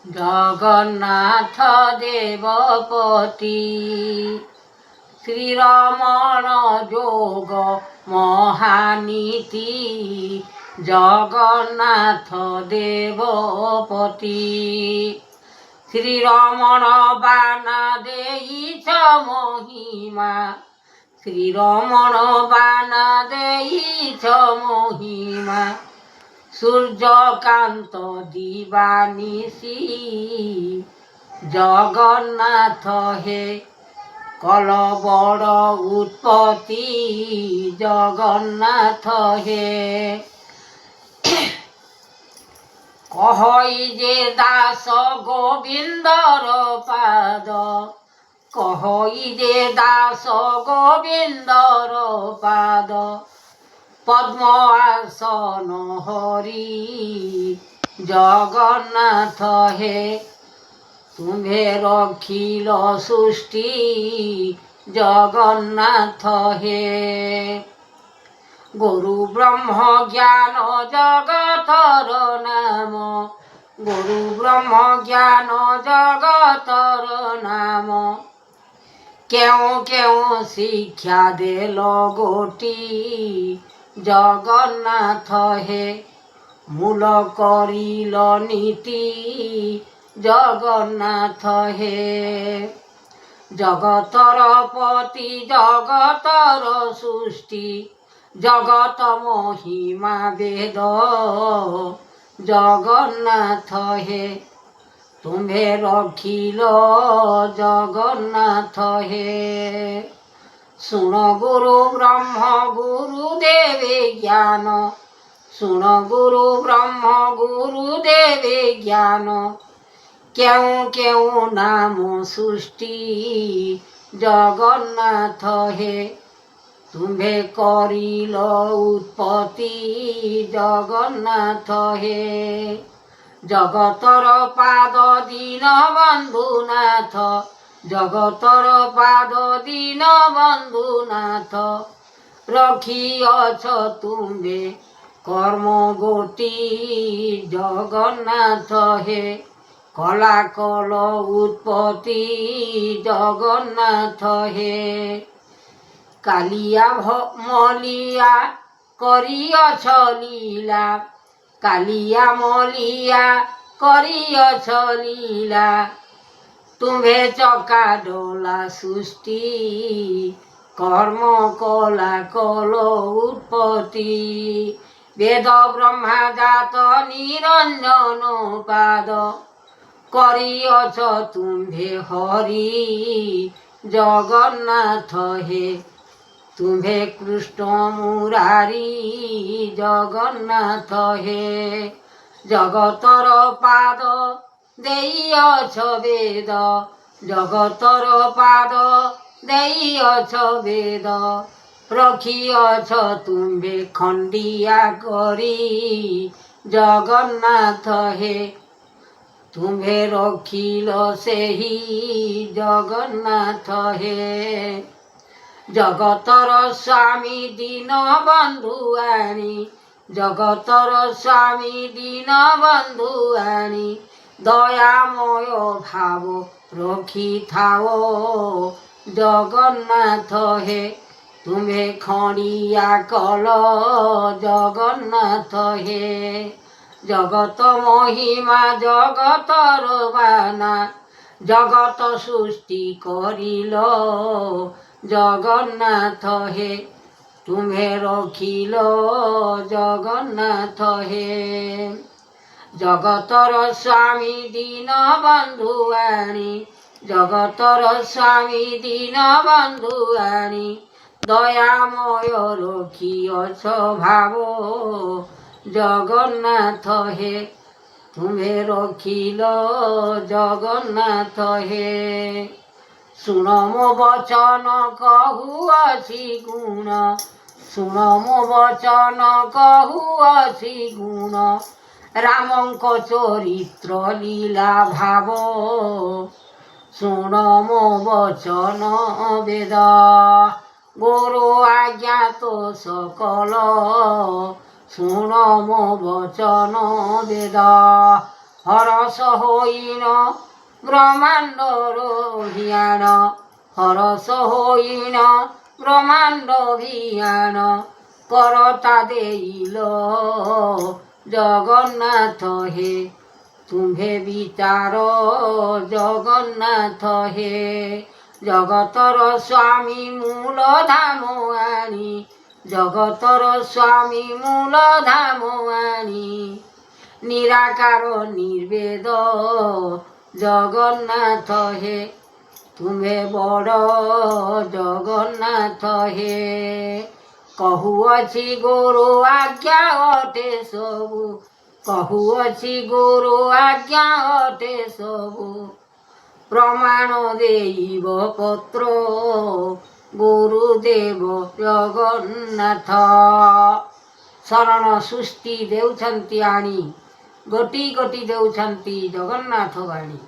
জগন্নাথ দেবপতি শ্রীরমণ যোগ মহানীতি জগন্নাথ দেবপতি শ্রীরমণ বানা দেইছ মহিমা শ্রীরমণ বানা দেইছ মহিমা সূর্যকান্ত দিবানিশি জগন্নাথ হে কলবড় উৎপত্তি জগন্নাথ হে কহই যে দাস গোবিন্দর পাদ কহই যে দাস গোবিন্দর পাদ পদ্ম আসন হরি জগন্নাথ হে তুমে রখিল সৃষ্টি জগন্নাথ হে গুরু ব্রহ্ম জ্ঞান জগতর নাম গুরু ব্রহ্ম জ্ঞান জগতর নাম কেউ কেউ শিক্ষা দেল গোটি জগন্নাথ হে মূল করিল নীতি জগন্নাথ হে জগতর পতি জগতর সৃষ্টি জগত মহিমা বেদ জগন্নাথ হে তুমে রখিল জগন্নাথ হে শুণ গুরু ব্রহ্ম গুরু দেবে জ্ঞান শুণ গুরু ব্রহ্ম গুরু দেবে জ্ঞান কেউ কেউ নাম সৃষ্টি জগন্নাথ হে তুমে করিল উৎপত্তি জগন্নাথ হে জগতর পাদ দীন বন্ধুনাথ জগতর পাদ দীন বন্ধুনাথ রখিଅছ তুমে কর্ম গোটি জগন্নাথ হে কলা কল উৎপত্তি জগন্নাথ হে কালিয়া মলিয়া করিଅছ লীলা কালিয়া মলিয়া করিଅছ লীলা তুমে চকা ডোলা সৃষ্টি কর্ম কলা কল উৎপত্তি বেদ ব্রহ্মা জাত নিরঞ্জন পাদ করিଅছ তুম্ভে হরি জগন্নাথ হে তুম্ভে কৃষ্ণ মুরারি জগন্নাথ হে জগতর পাদ দেইଅছ বেদ জগতর পাদ দেইଅছ বেদ রখিଅছ তুম্ভে খণ্ডিয়া করি জগন্নাଥ হে তুম্ভে রখিল ସେହି জগন্নাଥ হে জগতর স্বামী দীন বন্ধু আনি জগতর স্বামী দীন বন্ধু আনি দয়াময় ভাব রখিথাও জগন্নাথ হে তুমে খড়িয়া কল জগন্নাথ হে জগত মহিমা জগতর বানা জগত সৃষ্টি করিল জগন্নাথ হে তুমে রখিল জগন্নাথ হে জগতর স্বামী দীন বন্ধু আনি জগতর স্বামী দীন বন্ধু আনি দয়াময় রখিଅছ ভাব জগন্নাথ হে তুমে রখিল জগন্নাথ হে শুণ মো বচন কহুଅছি গুণ শুণ মো বচন কহুଅছি গুণ রামଙ୍କ চরিত্র লীলা ভাব শুণ মো বচন বেদ গুরু আজ্ঞা তো সকল শুণ মো বচন বেদ ହରସ ହୋଇନ ବ୍ରହ୍ମାଣ୍ଡର ଭିଆଣ, ହରସ ହୋଇନ ବ୍ରହ୍ମାଣ୍ଡ ଭିଆଣ, କରତା ଦେଇଲ ଜଗନ୍ନାଥ ହେ, ତୁମ୍ଭେ ବିଚାର ଜଗନ୍ନାଥ ହେ। ଜଗତର ସ୍ୱାମୀ ମୂଳ ଧାମ ଆଣି, ଜଗତର ସ୍ୱାମୀ ମୂଳ ଧାମ ଆଣି, ନିରାକାର ନିର୍ବେଦ ଜଗନ୍ନାଥ ହେ, ତୁମ୍ଭେ ବଡ଼ ଜଗନ୍ନାଥ ହେ। କହୁଅଛି ଗୁରୁ ଆଜ୍ଞା ଅଟେ ସବୁ, କହୁଅଛି ଗୁରୁ ଆଜ୍ଞା ଅଟେ ସବୁ, ପ୍ରମାଣ ଦେବ ପତ୍ର ଗୁରୁଦେବ ଜଗନ୍ନାଥ। ଶରଣ ସୃଷ୍ଟି ଦେଉଛନ୍ତି ଆଣି, ଗୋଟି ଗୋଟି ଦେଉଛନ୍ତି ଜଗନ୍ନାଥ ବାଣୀ।